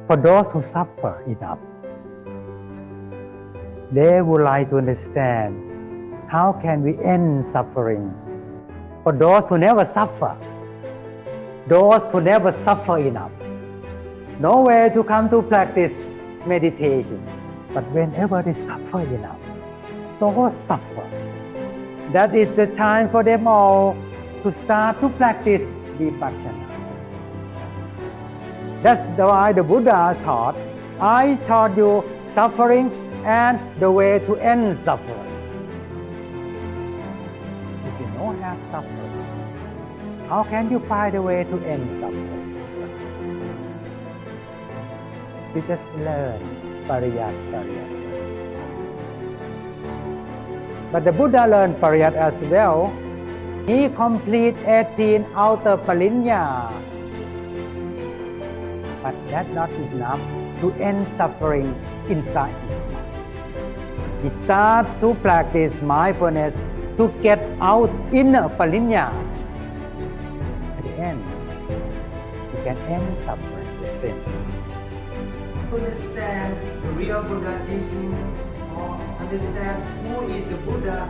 For those who suffer enough, they would like to understand how can we end suffering. For those who never suffer, those who never suffer enough, nowhere to come to practice meditation. But whenever they suffer enough, so suffer, that is the time for them all to start to practice vipassana. That's why the Buddha taught, I taught you suffering and the way to end suffering. If you don't have suffering, how can you find a way to end suffering? You just learn pariyat. But the Buddha learned pariyat as well. He complete 18 outer parinya. But that's not enough to end suffering inside his mind. He start to practice mindfulness to get out inner parinya. At the end, you can end suffering with sin. Understand the real Buddha teaching or understand who is the Buddha,